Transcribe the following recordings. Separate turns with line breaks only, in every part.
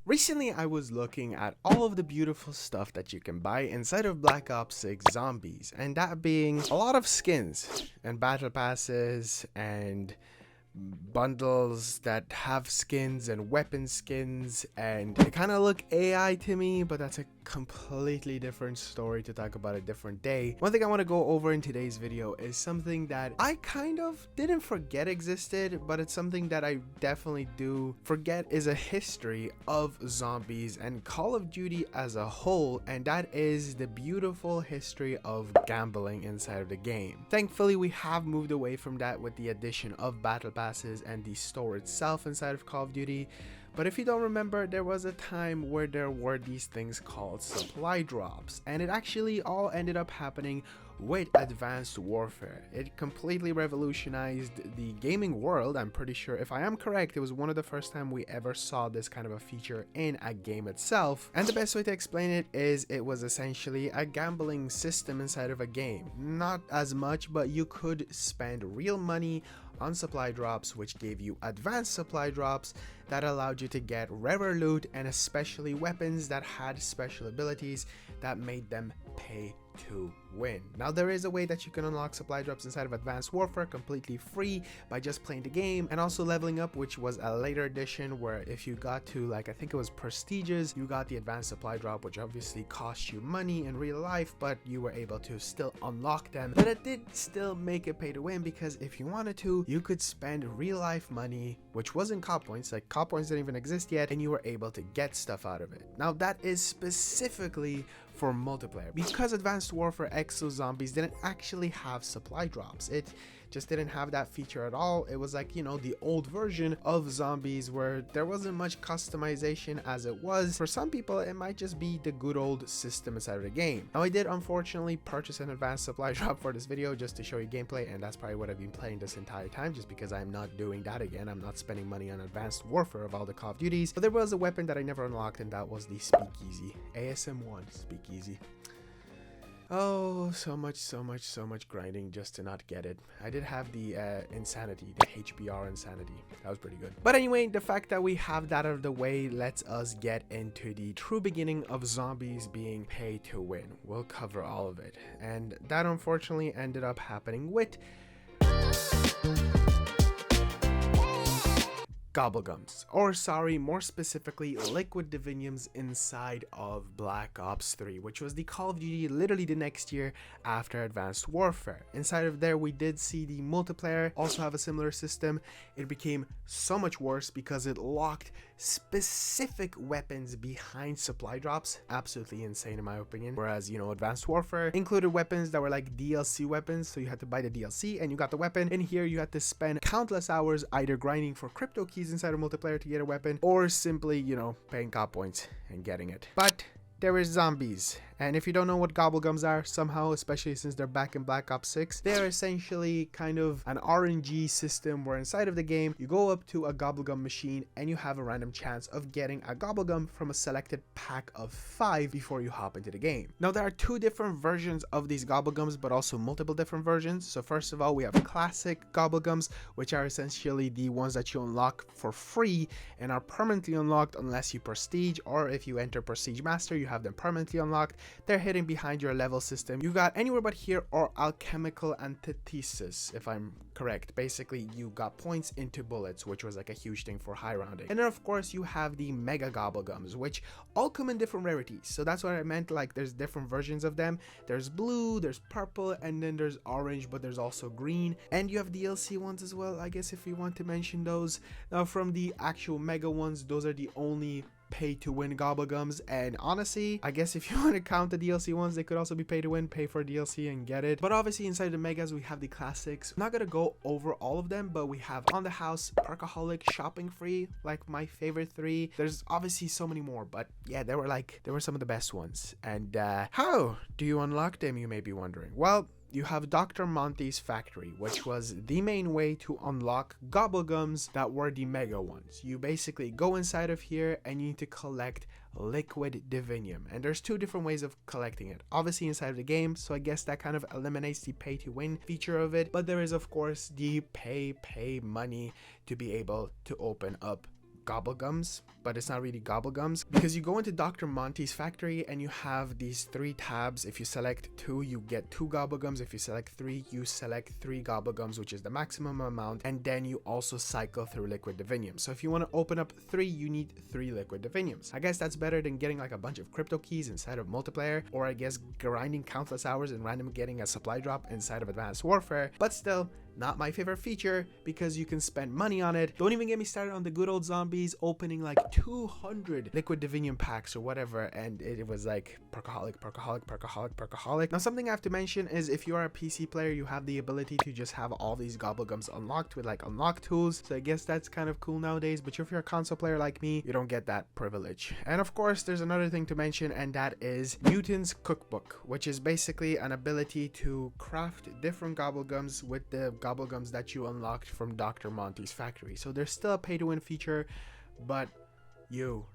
Recently, I was looking at all of the beautiful stuff that you can buy inside of Black Ops 6 Zombies, and that being a lot of skins and battle passes and bundles that have skins and weapon skins, and they kind of look AI to me, but that's a completely different story to talk about a different day. One thing I want to go over in today's video is something that I kind of didn't forget existed, but it's something that I definitely do forget is a history of zombies and Call of Duty as a whole, and that is the beautiful history of gambling inside of the game. Thankfully, we have moved away from that with the addition of battle passes and the store itself inside of Call of Duty. But if you don't remember, there was a time where there were these things called supply drops, and it actually all ended up happening with Advanced Warfare. It completely revolutionized the gaming world. I'm pretty sure, if I am correct, it was one of the first time we ever saw this kind of a feature in a game itself. And the best way to explain it is it was essentially a gambling system inside of a game. Not as much, but you could spend real money on supply drops, which gave you advanced supply drops that allowed you to get rarer loot and especially weapons that had special abilities that made them pay to win. Now, there is a way that you can unlock supply drops inside of Advanced Warfare completely free by just playing the game and also leveling up, which was a later addition where if you got to, like, I think it was prestiges, you got the advanced supply drop, which obviously cost you money in real life, but you were able to still unlock them. But it did still make it pay to win, because if you wanted to, you could spend real life money, which wasn't COD points, like COD points didn't even exist yet, and you were able to get stuff out of it. Now, that is specifically for multiplayer, because Advanced Warfare Exo Zombies didn't actually have supply drops. It just didn't have that feature at all. It was like, you know, the old version of zombies where there wasn't much customization as it was. For some people, it might just be the good old system inside of the game. Now, I did unfortunately purchase an advanced supply drop for this video just to show you gameplay, and that's probably what I've been playing this entire time, just because I'm not doing that again. I'm not spending money on Advanced Warfare of all the Call of Duties. But there was a weapon that I never unlocked, and that was the Speakeasy. ASM1 Speakeasy. Oh, so much grinding just to not get it. I did have the Insanity, the HBR Insanity. That was pretty good. But anyway, the fact that we have that out of the way lets us get into the true beginning of zombies being pay to win. We'll cover all of it. And that unfortunately ended up happening with gobblegums, or sorry, more specifically liquid diviniums inside of Black Ops 3, which was the Call of Duty literally the next year after Advanced Warfare. Inside of there, we did see the multiplayer also have a similar system. It became so much worse because it locked specific weapons behind supply drops. Absolutely insane in my opinion. Whereas, you know, Advanced Warfare included weapons that were like DLC weapons, so you had to buy the DLC and you got the weapon. In here, you had to spend countless hours either grinding for crypto keys inside of multiplayer to get a weapon, or simply, you know, paying COD points and getting it. But there is zombies, and if you don't know what gobblegums are, somehow, especially since they're back in Black Ops 6, they're essentially kind of an RNG system where inside of the game, you go up to a gobblegum machine and you have a random chance of getting a gobblegum from a selected pack of 5 before you hop into the game. Now, there are 2 different versions of these gobblegums, but also multiple different versions. So first of all, we have classic gobblegums, which are essentially the ones that you unlock for free and are permanently unlocked unless you prestige, or if you enter Prestige Master, you have them permanently unlocked. They're hidden behind your level system. You got anywhere but here or alchemical antithesis, if I'm correct. Basically, you got points into bullets, which was like a huge thing for high rounding. And then of course you have the mega gobblegums, which all come in different rarities. So that's what I meant, like there's different versions of them. There's blue, there's purple, and then there's orange, but there's also green. And you have DLC ones as well, I guess, if you want to mention those. Now, from the actual mega ones, those are the only pay to win gobblegums, and honestly, I guess if you want to count the DLC ones, they could also be pay to win, pay for DLC and get it. But obviously inside the megas, we have the classics. I'm not gonna go over all of them, but we have On the House, Perkaholic, Shopping Free, like my favorite 3. There's obviously so many more, but yeah, they were some of the best ones. And how do you unlock them, you may be wondering? Well, you have Dr. Monte's Factory, which was the main way to unlock gobblegums that were the mega ones. You basically go inside of here and you need to collect liquid divinium, and there's 2 different ways of collecting it. Obviously inside of the game, so I guess that kind of eliminates the pay to win feature of it, but there is of course the pay money to be able to open up gobble gums, but it's not really gobble gums, because you go into Dr. Monty's factory and you have these 3 tabs. If you select 2, you get 2 gobble gums. If you select 3, you select 3 gobble gums, which is the maximum amount, and then you also cycle through liquid divinium. So if you want to open up 3, you need 3 liquid diviniums. I guess that's better than getting like a bunch of crypto keys inside of multiplayer, or I guess grinding countless hours and randomly getting a supply drop inside of Advanced Warfare. But still, not my favorite feature, because you can spend money on it. Don't even get me started on the good old zombies opening like 200 liquid divinium packs or whatever, and it was like perkaholic. Now, something I have to mention is if you are a PC player, you have the ability to just have all these gobble gums unlocked with like unlock tools, so I guess that's kind of cool nowadays. But if you're a console player like me, you don't get that privilege. And of course, there's another thing to mention, and that is Newton's Cookbook, which is basically an ability to craft different gobble gums with the gobble gums that you unlocked from Dr. Monty's factory. So there's still a pay to win feature, but you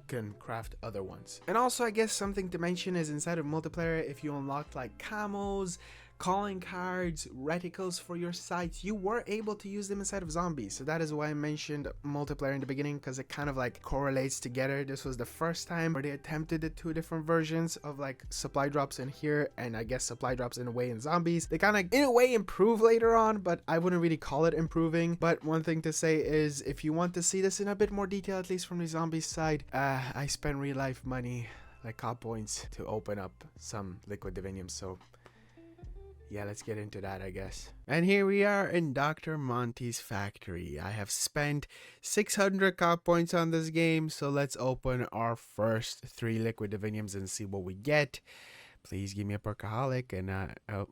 can craft other ones. And also, I guess something to mention is inside of multiplayer, if you unlocked like camos, calling cards, reticles for your sites, you were able to use them inside of zombies. So that is why I mentioned multiplayer in the beginning, because it kind of like correlates together. This was the first time where they attempted the 2 different versions of like supply drops in here, and I guess supply drops in a way in zombies. They kind of in a way improve later on, but I wouldn't really call it improving. But one thing to say is, if you want to see this in a bit more detail, at least from the zombies side, I spend real life money like COD points to open up some liquid divinium. So yeah, let's get into that, I guess. And here we are in Dr. Monty's factory. I have spent 600 COD points on this game, so let's open our first 3 liquid diviniums and see what we get. Please give me a perkaholic. And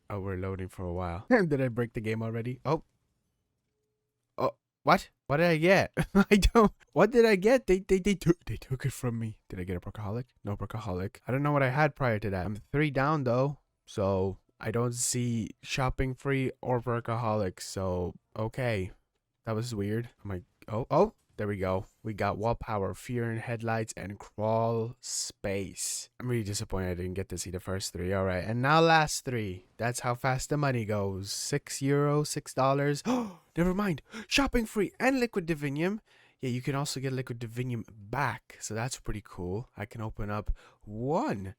oh, we're loading for a while. Did I break the game already? Oh, what did I get? I don't. What did I get? They took it from me. Did I get a perkaholic? No perkaholic. I don't know what I had prior to that. I'm 3 down though, so I don't see shopping free or perkaholic. So okay, that was weird. I'm like, oh, there we go. We got wall power, fear in headlights, and crawl space. I'm really disappointed I didn't get to see the first 3. All right, and now last 3. That's how fast the money goes. €6, $6. Oh, never mind. Shopping free and liquid divinium. Yeah, you can also get liquid divinium back, so that's pretty cool. I can open up 1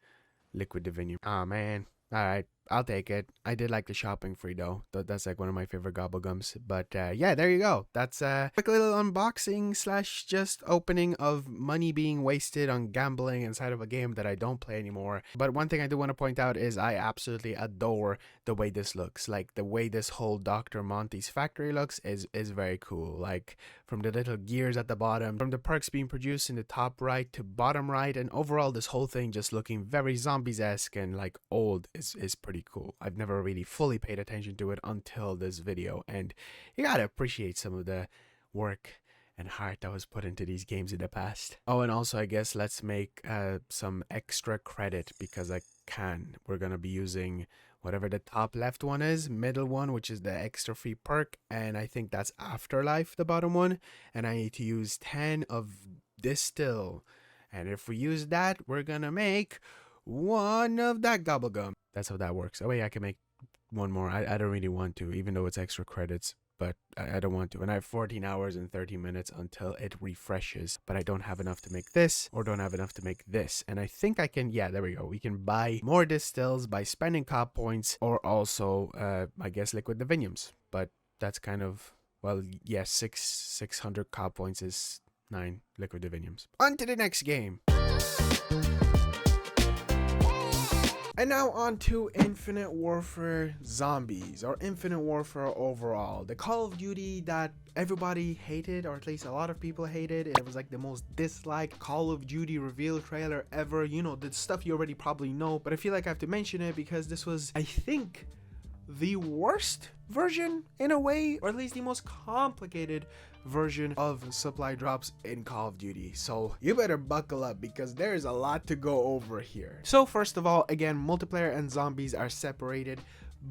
liquid divinium. Oh man. All right, I'll take it. I did like the shopping free though. That's like one of my favorite gobble gums. But yeah, there you go. That's a quick little unboxing slash just opening of money being wasted on gambling inside of a game that I don't play anymore. But one thing I do want to point out is I absolutely adore the way this looks. Like the way this whole Dr. Monty's factory looks is very cool. Like from the little gears at the bottom, from the perks being produced in the top right to bottom right, and overall this whole thing just looking very zombies-esque and like old is pretty cool. I've never really fully paid attention to it until this video, and you gotta appreciate some of the work and heart that was put into these games in the past. Oh, and also I guess let's make some extra credit, because I can. We're gonna be using whatever the top left one is, middle one, which is the extra free perk, and I think that's Afterlife, the bottom one, and I need to use 10 of Distill, and if we use that, we're gonna make 1 of that gobble gum. That's how that works. Oh wait, I can make 1 more. I don't really want to, even though it's extra credits, but I don't want to. And I have 14 hours and 30 minutes until it refreshes, but I don't have enough to make this, or don't have enough to make this. And I think I can, yeah, there we go. We can buy more distills by spending COD points, or also, I guess, liquid diviniums. But that's kind of, well, yes, 600 COD points is 9 liquid diviniums. On to the next game. And now on to Infinite Warfare Zombies, or Infinite Warfare overall. The Call of Duty that everybody hated, or at least a lot of people hated. It was like the most disliked Call of Duty reveal trailer ever. You know, the stuff you already probably know, but I feel like I have to mention it because this was, I think, the worst version in a way, or at least the most complicated version of supply drops in Call of Duty. So you better buckle up, because there's a lot to go over here. So first of all, again, multiplayer and zombies are separated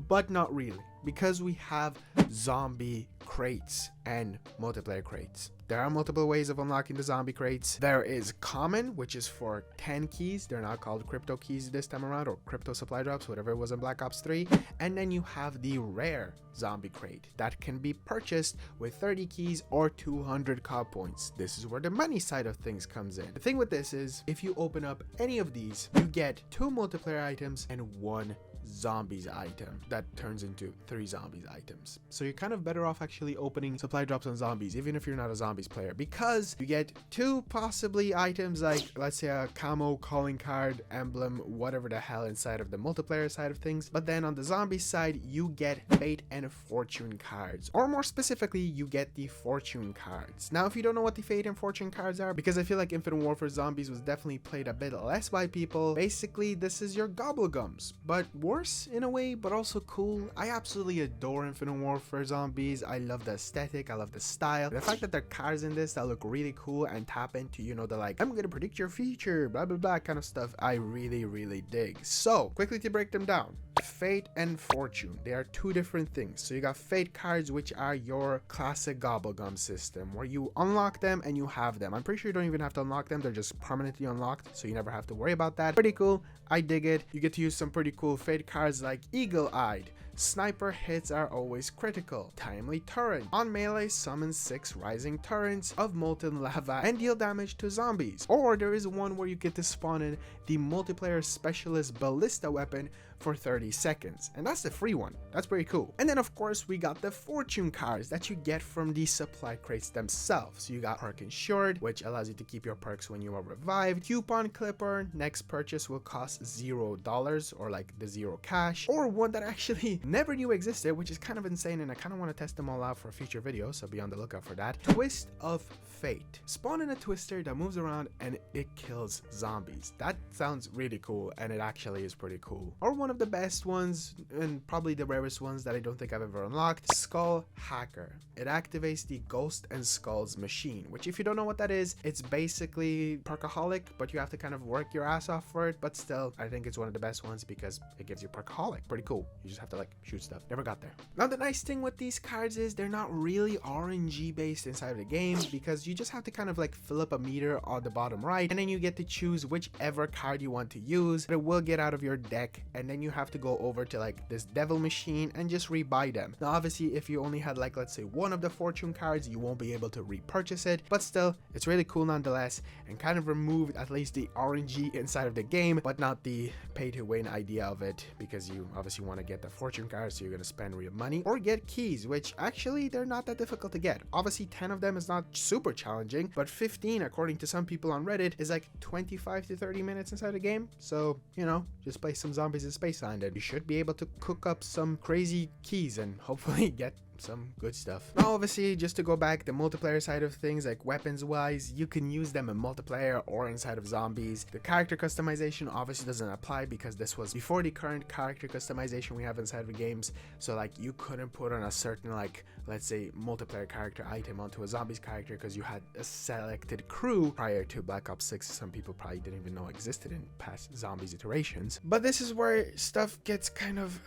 but not really, because we have zombie crates and multiplayer crates. There are multiple ways of unlocking the zombie crates. There is common, which is for 10 keys. They're not called crypto keys this time around, or crypto supply drops, whatever it was in Black Ops 3. And then you have the rare zombie crate that can be purchased with 30 keys or 200 COD points. This is where the money side of things comes in. The thing with this is, if you open up any of these, you get 2 multiplayer items and 1 zombies item that turns into 3 zombies items. So you're kind of better off actually opening supply drops on zombies, even if you're not a zombies player, because you get 2 possibly items, like let's say a camo calling card, emblem, whatever the hell, inside of the multiplayer side of things. But then on the zombie side, you get fate and fortune cards, or more specifically, you get the fortune cards. Now, if you don't know what the fate and fortune cards are, because I feel like Infinite Warfare Zombies was definitely played a bit less by people, basically this is your gobble gums, but worse in a way, but also cool. I absolutely adore Infinite Warfare Zombies. I love the aesthetic, I love the style, the fact that there are cards in this that look really cool and tap into, you know, the like, I'm gonna predict your future, blah blah blah kind of stuff. I really dig. So quickly to break them down, fate and fortune, they are 2 different things. So you got fate cards, which are your classic gobblegum system, where you unlock them and you have them. I'm pretty sure you don't even have to unlock them, they're just permanently unlocked, so you never have to worry about that. Pretty cool, I dig it. You get to use some pretty cool fate cards like eagle-eyed, sniper hits are always critical, timely turret, on melee summon 6 rising torrents of molten lava and deal damage to zombies. Or there is one where you get to spawn in the multiplayer specialist ballista weapon for 30 seconds, and that's the free one. That's pretty cool. And then of course we got the fortune cards that you get from the supply crates themselves. So you got perk insured, which allows you to keep your perks when you are revived, coupon clipper, next purchase will cost $0 or like the 0 cash, or one that I actually never knew existed, which is kind of insane, and I kind of want to test them all out for a future video, so be on the lookout for that. Twist of Fate. Spawn in a twister that moves around and it kills zombies. That sounds really cool, and it actually is pretty cool. Or one of the best ones, and probably the rarest ones that I don't think I've ever unlocked, Skull Hacker. It activates the Ghost and Skulls machine, which if you don't know what that is, it's basically perkaholic, but you have to kind of work your ass off for it. But still, I think it's one of the best ones because it gives you perkaholic. Pretty cool. You just have to like shoot stuff. Never got there. Now the nice thing with these cards is they're not really RNG based inside of the game, because you just have to kind of like fill up a meter on the bottom right, and then you get to choose whichever card you want to use. But it will get out of your deck, and then you have to go over to like this devil machine and just rebuy them. Now obviously if you only had like, let's say, one of the fortune cards, you won't be able to repurchase it, but still it's really cool nonetheless, and kind of removed at least the RNG inside of the game, but not the pay to win idea of it, because you obviously want to get the fortune cards, so you're going to spend real money or get keys, which actually they're not that difficult to get. Obviously 10 of them is not super challenging, but 15 according to some people on Reddit is like 25 to 30 minutes inside the game. So, you know, just play some Zombies in Space and you should be able to cook up some crazy keys and hopefully get some good stuff. Now obviously, just to go back, the multiplayer side of things, like weapons wise, you can use them in multiplayer or inside of zombies. The character customization obviously doesn't apply because this was before the current character customization we have inside of the games, so like you couldn't put on a certain, like, let's say, multiplayer character item onto a zombies character because you had a selected crew prior to Black Ops 6. Some people probably didn't even know existed in past zombies iterations. But this is where stuff gets kind of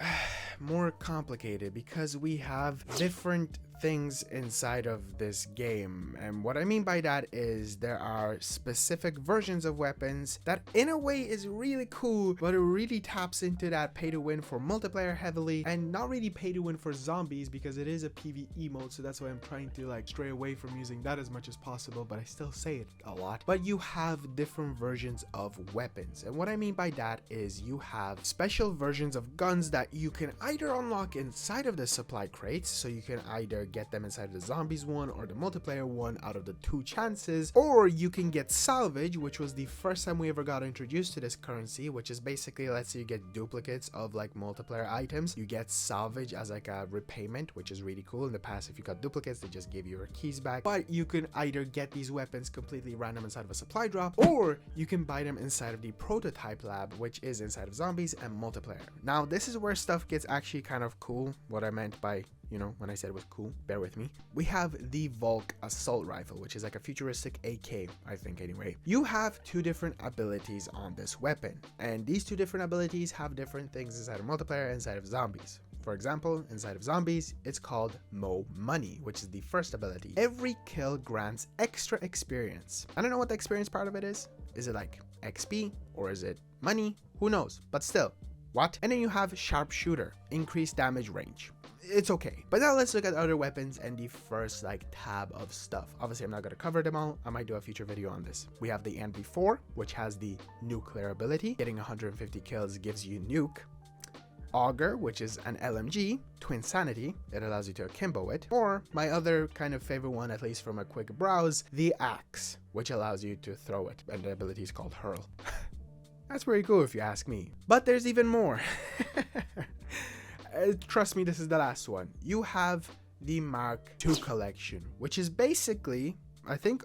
more complicated, because we have different things inside of this game, and what I mean by that is there are specific versions of weapons that in a way is really cool, but it really taps into that pay to win for multiplayer heavily, and not really pay to win for zombies because it is a PvE mode, so that's why I'm trying to like stray away from using that as much as possible, but I still say it a lot. But you have different versions of weapons, and what I mean by that is you have special versions of guns that you can either unlock inside of the supply crates, so you can either get them inside the zombies one or the multiplayer one out of the 2 chances, or you can get salvage, which was the first time we ever got introduced to this currency, which is basically, let's say you get duplicates of like multiplayer items, you get salvage as like a repayment, which is really cool. In the past, if you got duplicates, they just give you your keys back. But you can either get these weapons completely random inside of a supply drop, or you can buy them inside of the prototype lab, which is inside of zombies and multiplayer. Now this is where stuff gets actually kind of cool. What I meant by, you know, when I said it was cool, bear with me. We have the Volk assault rifle, which is like a futuristic AK, I think anyway. You have 2 different abilities on this weapon, and these 2 different abilities have different things inside of multiplayer and inside of zombies. For example, inside of zombies, it's called Mo Money, which is the first ability. Every kill grants extra experience. I don't know what the experience part of it is. Is it like XP or is it money? Who knows? But still, what? And then you have Sharpshooter, increased damage range. It's okay. But now let's look at other weapons and the first like tab of stuff. Obviously, I'm not going to cover them all. I might do a future video on this. We have the NV4, which has the nuclear ability. Getting 150 kills gives you nuke. Auger, which is an LMG, Twin Sanity, it allows you to akimbo it, or my other kind of favorite one, at least from a quick browse, the Axe, which allows you to throw it, and the ability is called Hurl. That's pretty cool if you ask me. But there's even more. Trust me, this is the last one. You have the Mark II collection, which is basically, I think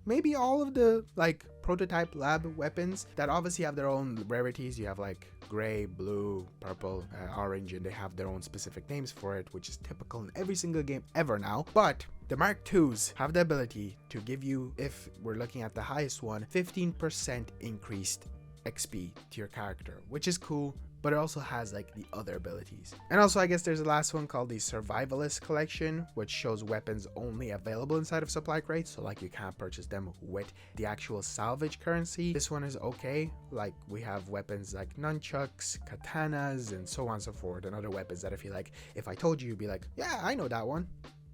maybe all of the like prototype lab weapons that obviously have their own rarities. You have like gray, blue, purple, orange, and they have their own specific names for it, which is typical in every single game ever now. But the Mark IIs have the ability to give you, if we're looking at the highest one, 15% increased XP to your character, which is cool. But it also has like the other abilities. And also I guess there's a last one called the Survivalist Collection, which shows weapons only available inside of supply crates. So like you can't purchase them with the actual salvage currency. This one is okay. Like we have weapons like nunchucks, katanas, and so on and so forth. And other weapons that if I told you, you'd be like, yeah, I know that one.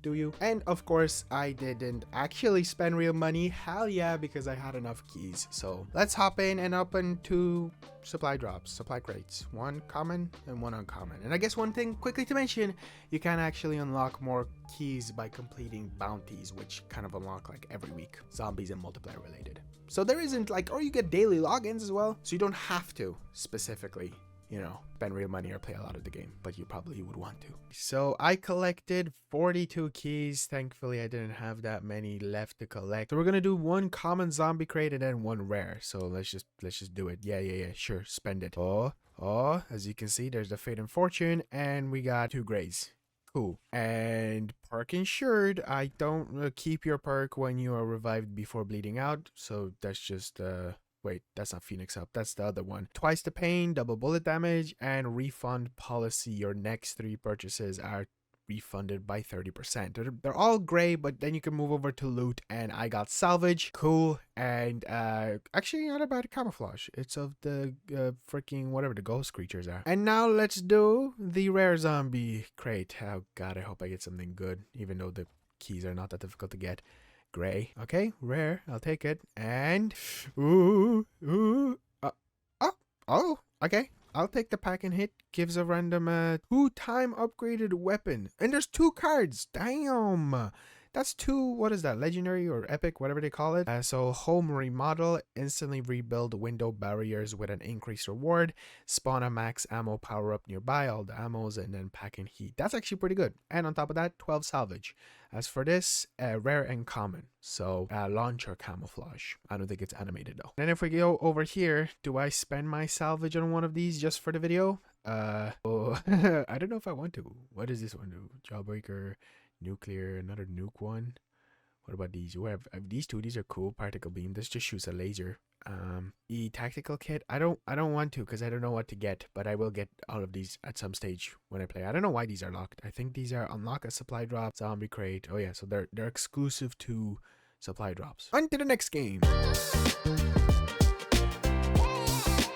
Do you? And of course, I didn't actually spend real money. Hell yeah, because I had enough keys. So let's hop in and open 2 supply drops, supply crates. 1 common and 1 uncommon. And I guess one thing quickly to mention, you can actually unlock more keys by completing bounties, which kind of unlock like every week. Zombies and multiplayer related. So there isn't like, or you get daily logins as well. So you don't have to specifically, you know, spend real money or play a lot of the game, but you probably would want to. So I collected 42 keys. Thankfully, I didn't have that many left to collect. So we're gonna do 1 common zombie crate and then 1 rare. So let's just do it. Yeah, sure, spend it. Oh, as you can see, there's the Fate and Fortune, and we got 2 grays. Cool. And perk insured. I don't keep your perk when you are revived before bleeding out. So that's just wait, that's not Phoenix Up. That's the other one. Twice the pain, double bullet damage, and refund policy. Your next 3 purchases are refunded by 30%. They're all gray, but then you can move over to loot, and I got salvage. Cool. And actually not a bad camouflage. It's of the freaking whatever the ghost creatures are. And now let's do the rare zombie crate. Oh god, I hope I get something good, even though the keys are not that difficult to get. Gray. Okay, rare. I'll take it. And oh, okay. I'll take the pack and hit. Gives a random 2-time upgraded weapon. And there's 2 cards. Damn. That's 2, what is that, legendary or epic, whatever they call it. So home remodel, instantly rebuild window barriers with an increased reward, spawn a max ammo power up nearby, all the ammos, and then pack and heat. That's actually pretty good. And on top of that, 12 salvage. As for this, rare and common. So launcher camouflage. I don't think it's animated though. And if we go over here, do I spend my salvage on one of these just for the video? I don't know if I want to. What does this one do? Jawbreaker, nuclear, another nuke one. What about these? These 2. These are cool. Particle beam. This just shoots a laser. Tactical kit. I don't want to because I don't know what to get, but I will get all of these at some stage when I play. I don't know why these are locked. I think these are unlock a supply drop, zombie crate. Oh yeah, so they're exclusive to supply drops. On to the next game.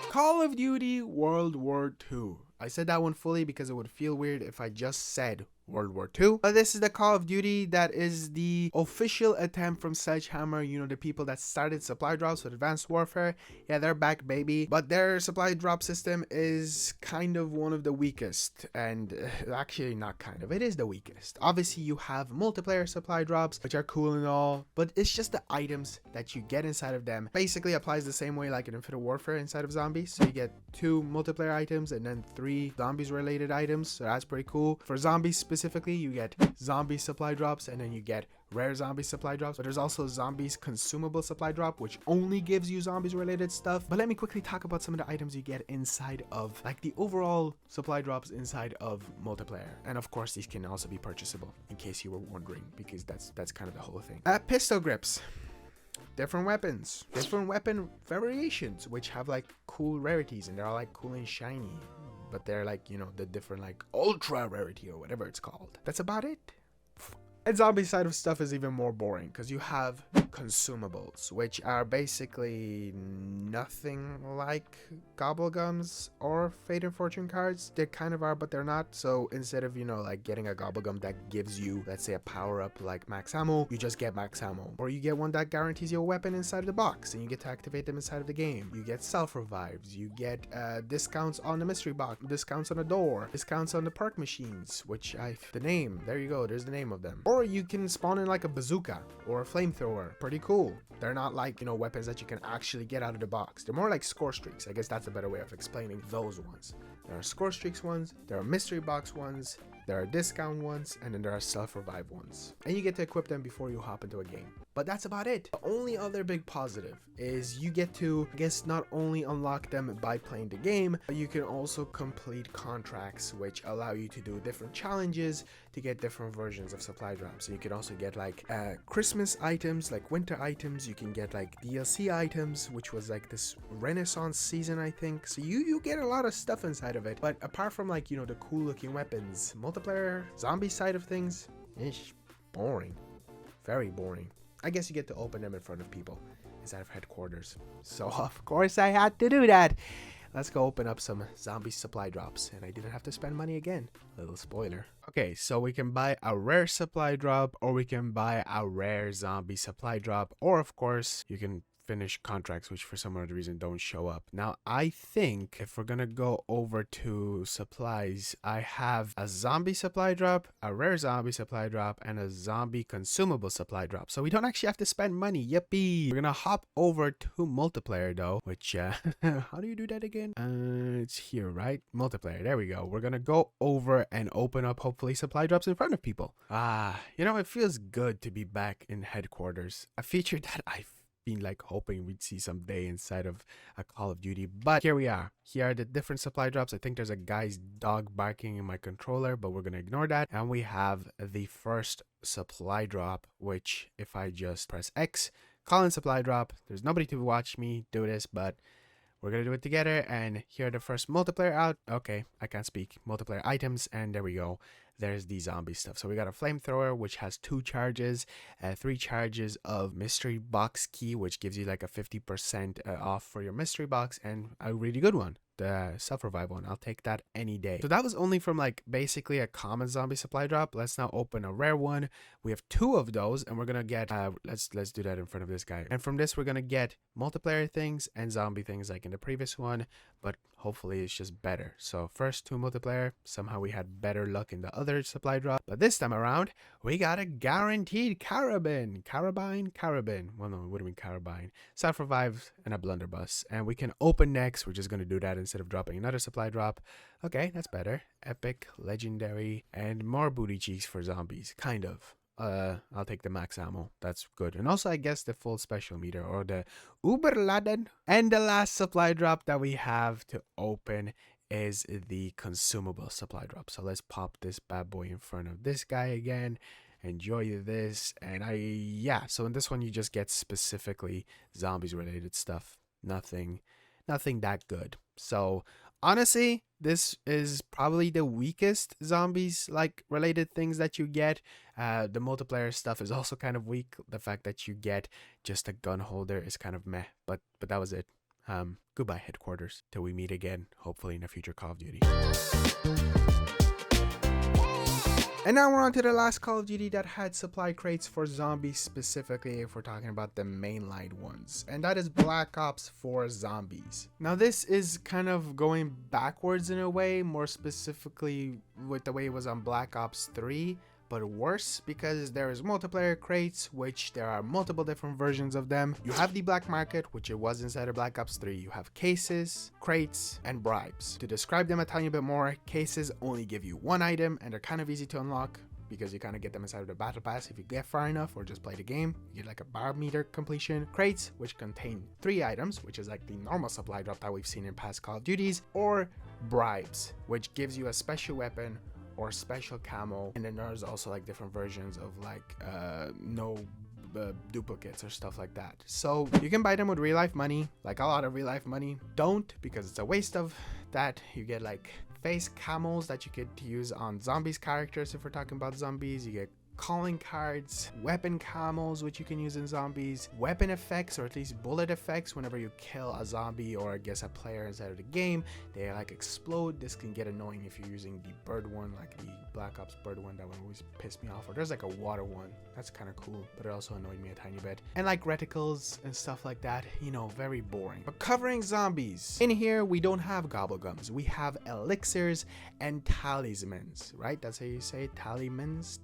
Call of Duty World War II. I said that one fully because it would feel weird if I just said World War II. But this is the Call of Duty that is the official attempt from Sledgehammer, you know, the people that started supply drops with Advanced Warfare. Yeah, they're back, baby. But their supply drop system is kind of one of the weakest. And actually not kind of, it is the weakest. Obviously you have multiplayer supply drops, which are cool and all, but it's just the items that you get inside of them. Basically applies the same way like in Infinite Warfare inside of zombies. So you get 2 multiplayer items and then 3 zombies related items. So that's pretty cool. For zombies specifically, you get zombie supply drops and then you get rare zombie supply drops, but there's also zombies consumable supply drop, which only gives you zombies related stuff. But let me quickly talk about some of the items you get inside of like the overall supply drops inside of multiplayer. And of course these can also be purchasable in case you were wondering, because that's kind of the whole thing. Pistol grips, different weapons, different weapon variations, which have like cool rarities and they're all like cool and shiny. but they're like, you know, the different like ultra rarity or whatever it's called. That's about it. And zombie side of stuff is even more boring because you have consumables, which are basically nothing like gobble gums or fate and fortune cards. They kind of are, but they're not. So instead of, you know, like getting a gobble gum that gives you, let's say, a power up like max ammo, you just get max ammo. Or you get one that guarantees you a weapon inside the box and you get to activate them inside of the game. You get self revives, you get discounts on the mystery box, discounts on the door, discounts on the perk machines, which the name, there you go, there's the name of them. Or you can spawn in like a bazooka or a flamethrower. Pretty cool. They're not like, you know, weapons that you can actually get out of the box. They're more like score streaks. I guess that's a better way of explaining those ones. There are score streaks ones, there are mystery box ones, there are discount ones, and then there are self-revive ones. And you get to equip them before you hop into a game. But that's about it. The only other big positive is you get to, I guess, not only unlock them by playing the game, but you can also complete contracts which allow you to do different challenges to get different versions of supply drops. So you can also get like Christmas items, like winter items. You can get like DLC items, which was like this Renaissance season, I think. So you get a lot of stuff inside of it. But apart from like, you know, the cool looking weapons, multiplayer, zombie side of things, it's boring. Very boring. I guess you get to open them in front of people instead of headquarters. So of course I had to do that. Let's go open up some zombie supply drops. And I didn't have to spend money again. Little spoiler. Okay, so we can buy a rare supply drop, or we can buy a rare zombie supply drop, or of course you can finish contracts which for some other reason don't show up. Now I think if we're gonna go over to supplies, I have a zombie supply drop, a rare zombie supply drop, and a zombie consumable supply drop, so we don't actually have to spend money. Yippee. We're gonna hop over to multiplayer though, which how do you do that again? It's here, right? Multiplayer, there we go. We're gonna go over and open up hopefully supply drops in front of people. You know, it feels good to be back in headquarters, a feature that I've been like hoping we'd see someday inside of a Call of Duty, but here we are. Here are the different supply drops. I think there's a guy's dog barking in my controller, but we're gonna ignore that. And we have the first supply drop, which if I just press X, call in supply drop, there's nobody to watch me do this, but we're gonna do it together. And here are the first multiplayer out. Okay, I can't speak. Multiplayer items, and there we go. There's the zombie stuff. So we got a flamethrower, which has 2 charges, 3 charges of mystery box key, which gives you like a 50% off for your mystery box, and a really good one, the self-revive one. I'll take that any day. So that was only from like basically a common zombie supply drop. Let's now open a rare one. We have 2 of those, and we're gonna get let's do that in front of this guy. And from this we're gonna get multiplayer things and zombie things like in the previous one, but hopefully it's just better. So first 2 multiplayer, somehow we had better luck in the other supply drop, but this time around we got a guaranteed carabine. Well, no, it would have been carabine, self-revive, and a blunderbuss. And we can open next. We're just gonna do that instead of dropping another supply drop. Okay, that's better. Epic, legendary, and more booty cheeks for zombies, kind of. I'll take the max ammo. That's good. And also I guess the full special meter, or the Uberladen. And the last supply drop that we have to open is the consumable supply drop. So let's pop this bad boy in front of this guy again. Enjoy this. And so in this one you just get specifically zombies related stuff. Nothing that good. So honestly, this is probably the weakest zombies like related things that you get. The multiplayer stuff is also kind of weak. The fact that you get just a gun holder is kind of meh, but that was it. Goodbye headquarters till we meet again, hopefully in a future Call of Duty. And now we're on to the last Call of Duty that had supply crates for zombies, specifically if we're talking about the mainline ones, and that is Black Ops 4 Zombies. Now this is kind of going backwards in a way, more specifically with the way it was on Black Ops 3, but worse because there is multiplayer crates, which there are multiple different versions of them. You have the black market, which it was inside of Black Ops 3. You have cases, crates, and bribes. To describe them a tiny bit more, cases only give you 1 item, and they're kind of easy to unlock because you kind of get them inside of the battle pass if you get far enough or just play the game. You get like a bar meter completion. Crates, which contain 3 items, which is like the normal supply drop that we've seen in past Call of Duties, or bribes, which gives you a special weapon or special camo. And then there's also like different versions of like no duplicates or stuff like that. So you can buy them with real life money, like a lot of real life money. Don't, because it's a waste of that. You get like face camels that you could use on zombies characters. If we're talking about zombies, you get calling cards, weapon camels, which you can use in zombies, weapon effects, or at least bullet effects. Whenever you kill a zombie or I guess a player inside of the game, they like explode. This can get annoying if you're using the bird one, like the Black Ops bird one. That one always pissed me off. Or there's like a water one, that's kind of cool, but it also annoyed me a tiny bit. And like reticles and stuff like that, you know, very boring. But covering zombies, in here we don't have gobble gums, we have elixirs and talismans, right? That's how you say it. Talismans.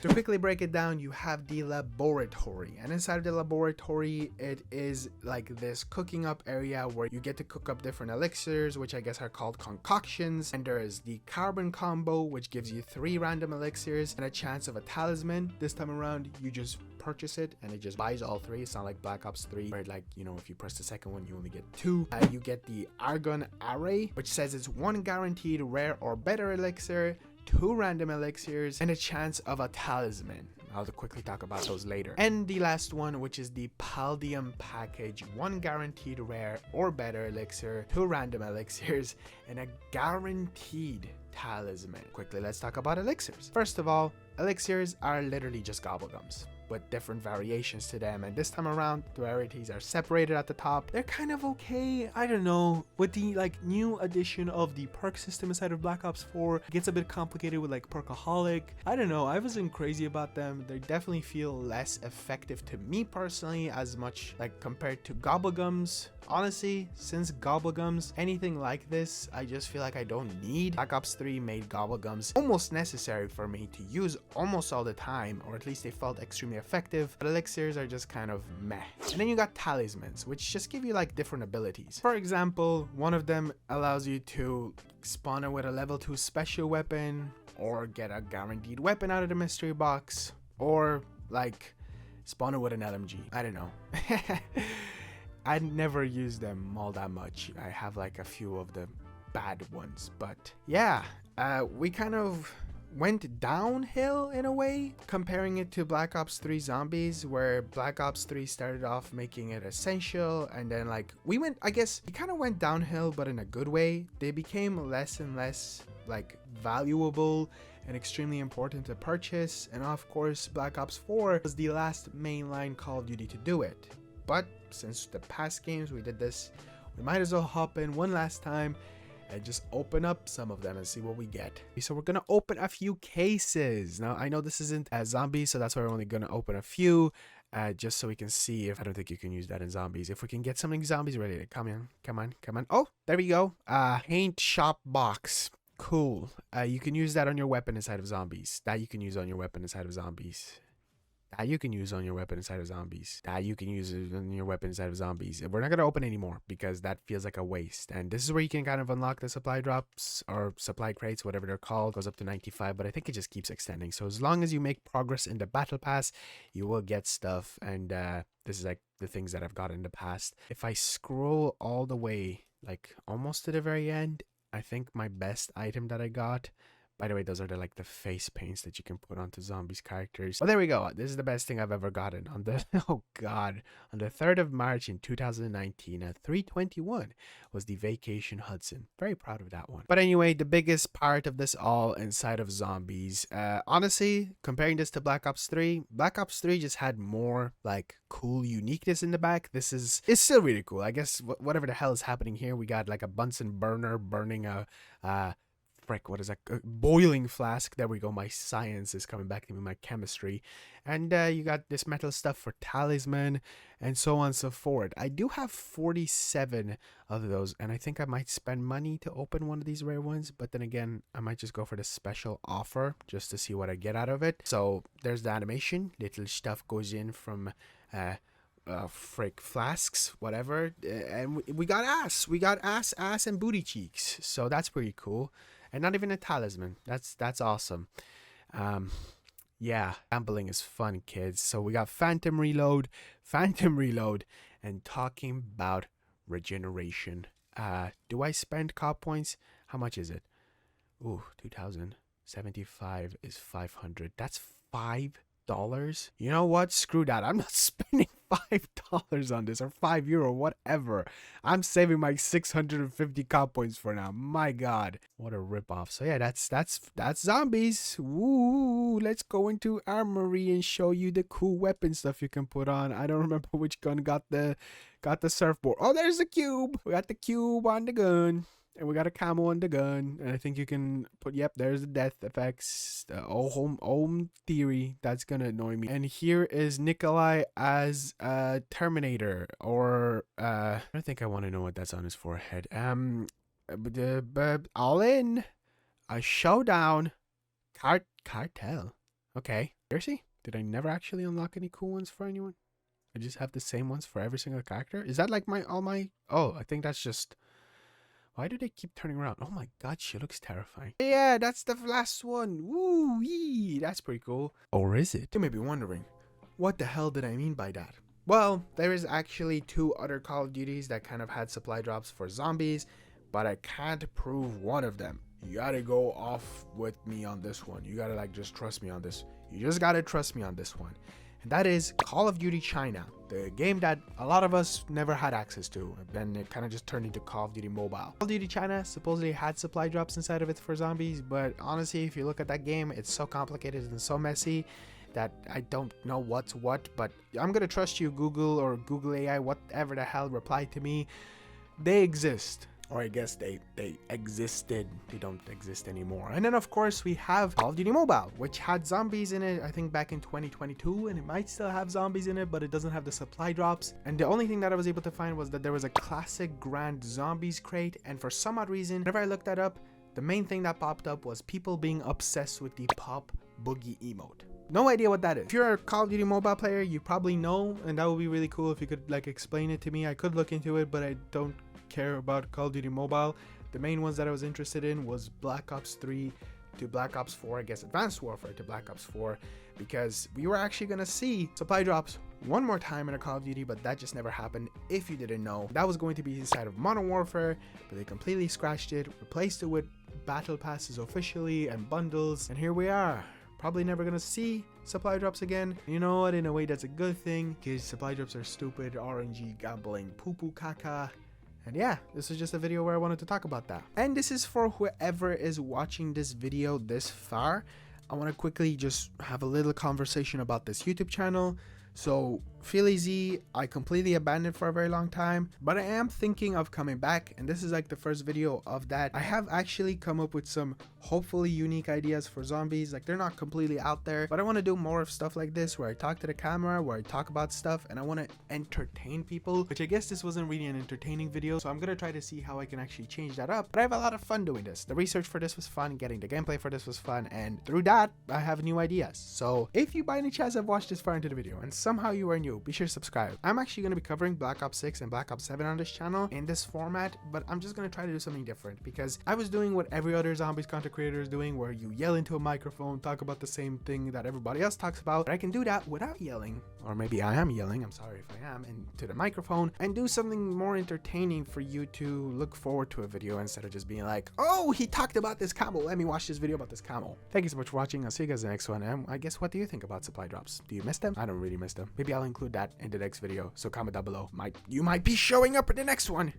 To quickly break it down, you have the laboratory, and inside of the laboratory it is like this cooking up area where you get to cook up different elixirs, which I guess are called concoctions. And there is the carbon combo, which gives you 3 random elixirs and a chance of a talisman. This time around you just purchase it and it just buys all 3. It's not like Black Ops 3 where, like, you know, if you press the second one you only get 2. You get the argon array, which says it's 1 guaranteed rare or better elixir, 2 random elixirs, and a chance of a talisman. I'll quickly talk about those later. And the last one, which is the Paldium package, 1 guaranteed rare or better elixir, 2 random elixirs, and a guaranteed talisman. Quickly, let's talk about elixirs. First of all, elixirs are literally just gobble gums with different variations to them, and this time around the rarities are separated at the top. They're kind of okay. I don't know, with the like new addition of the perk system inside of Black Ops 4, it gets a bit complicated with like perkaholic. I don't know, I wasn't crazy about them. They definitely feel less effective to me personally, as much like compared to gobble gums. Honestly, since gobble gums, anything like this, I just feel like I don't need. Black Ops 3 made gobble gums almost necessary for me to use almost all the time, or at least they felt extremely effective. But elixirs are just kind of meh. And then you got talismans, which just give you like different abilities. For example, one of them allows you to spawn it with a level 2 special weapon, or get a guaranteed weapon out of the mystery box, or like spawn it with an LMG. I don't know. I never use them all that much. I have like a few of the bad ones, but yeah, we kind of went downhill in a way, comparing it to Black Ops 3 Zombies, where Black Ops 3 started off making it essential, and then like we kind of went downhill, but in a good way. They became less and less like valuable and extremely important to purchase, and of course Black Ops 4 was the last mainline Call of Duty to do it. But since the past games we did this, we might as well hop in one last time and just open up some of them and see what we get. So we're gonna open a few cases. Now I know this isn't a zombie, so that's why we're only gonna open a few, just so we can see if I don't think you can use that in zombies. If we can get something zombies related. Come on. Oh, there we go. Paint shop box. Cool. You can use that on your weapon inside of zombies. That you can use on your weapon inside of zombies. That you can use on your weapon inside of zombies. That you can use it on your weapon inside of zombies. We're not going to open anymore because that feels like a waste. And this is where you can kind of unlock the supply drops or supply crates, whatever they're called. It goes up to 95, but I think it just keeps extending. So as long as you make progress in the battle pass, you will get stuff. And this is like the things that I've got in the past. If I scroll all the way, like almost to the very end, I think my best item that I got. By the way, those are the face paints that you can put onto zombies characters. Well, there we go. This is the best thing I've ever gotten on the, oh God, on the 3rd of March in 2019 at 3:21 was the Vacation Hudson. Very proud of that one. But anyway, the biggest part of this all inside of zombies, honestly, comparing this to Black Ops 3, Black Ops 3 just had more like cool uniqueness in the back. It's still really cool. I guess whatever the hell is happening here, we got like a Bunsen burner burning a, what is that? A boiling flask. There we go. My science is coming back to me, my chemistry. And you got this metal stuff for talisman and so on and so forth. I do have 47 of those, and I think I might spend money to open one of these rare ones, but then again, I might just go for the special offer just to see what I get out of it. So there's the animation. Little stuff goes in from flasks, whatever, and we got ass and booty cheeks, so that's pretty cool. And not even a talisman. That's awesome. Yeah, gambling is fun, kids. So we got Phantom Reload, and talking about regeneration. Do I spend cop points? How much is it? Ooh, 2,075 is 500. That's 5 $5? You know what? Screw that. I'm not spending $5 on this, or €5, whatever. I'm saving my 650 cop points for now. My God, what a ripoff. So yeah, that's zombies. Woo! Let's go into armory and show you the cool weapon stuff you can put on. I don't remember which gun got the surfboard. Oh, there's the cube. We got the cube on the gun. And we got a camo on the gun. And I think you can put, yep, there's the death effects. The Ohm theory. That's gonna annoy me. And here is Nikolai as a Terminator. Or, I don't think I want to know what that's on his forehead. All in. A showdown. Cartel. Okay. Seriously? Did I never actually unlock any cool ones for anyone? I just have the same ones for every single character? Is that like oh, I think that's just... Why do they keep turning around? Oh my God, she looks terrifying. Yeah, that's the last one. Woo-wee, that's pretty cool. Or is it? You may be wondering, what the hell did I mean by that? Well, there is actually 2 other Call of Duties that kind of had supply drops for zombies, but I can't prove one of them. You gotta go off with me on this one. You gotta just trust me on this. You just gotta trust me on this one. And that is Call of Duty China, the game that a lot of us never had access to, and it kind of just turned into Call of Duty Mobile. Call of Duty China supposedly had supply drops inside of it for zombies, but honestly, if you look at that game, it's so complicated and so messy that I don't know what's what, but I'm gonna trust you, Google or Google AI, whatever the hell, reply to me. They exist. Or I guess they existed. They don't exist anymore. And then of course we have Call of Duty Mobile, which had zombies in it, I think back in 2022, and it might still have zombies in it, but it doesn't have the supply drops. And the only thing that I was able to find was that there was a classic Grand Zombies crate, and for some odd reason, whenever I looked that up, the main thing that popped up was people being obsessed with the Pop Boogie emote. No idea what that is. If you're a Call of Duty Mobile player, you probably know, and that would be really cool if you could explain it to me. I could look into it, but I don't care about Call of Duty Mobile. The main ones that I was interested in was Black Ops 3 to Black Ops 4, I guess Advanced Warfare to Black Ops 4, because we were actually gonna see supply drops one more time in a Call of Duty, but that just never happened. If you didn't know, that was going to be inside of Modern Warfare, but they completely scratched it, replaced it with battle passes officially and bundles, and here we are. Probably never gonna see supply drops again. You know what, in a way that's a good thing, because supply drops are stupid, RNG, gambling, poo-poo caca. And yeah, this is just a video where I wanted to talk about that. And this is for whoever is watching this video this far. I want to quickly just have a little conversation about this YouTube channel. So feel easy, I completely abandoned for a very long time, but I am thinking of coming back, and this is the first video of that. I have actually come up with some hopefully unique ideas for zombies. They're not completely out there, but I want to do more of stuff like this where I talk to the camera, where I talk about stuff, and I want to entertain people, which I guess this wasn't really an entertaining video, so I'm gonna try to see how I can actually change that up. But I have a lot of fun doing this. The research for this was fun, getting the gameplay for this was fun, and through that I have new ideas. So if you by any chance have watched this far into the video and somehow you are new, be sure to subscribe. I'm actually going to be covering Black Ops 6 and Black Ops 7 on this channel in this format, but I'm just going to try to do something different, because I was doing what every other zombies content creator is doing, where you yell into a microphone, talk about the same thing that everybody else talks about. But I can do that without yelling, or maybe I am yelling, I'm sorry if I am, into the microphone, and do something more entertaining for you to look forward to a video, instead of just being like, oh, he talked about this camel, let me watch this video about this camel. Thank you so much for watching. I'll see you guys in the next one. And I guess, what do you think about supply drops? Do you miss them? I don't really miss them. Maybe I'll include that in the next video, so comment down below. You might be showing up in the next one.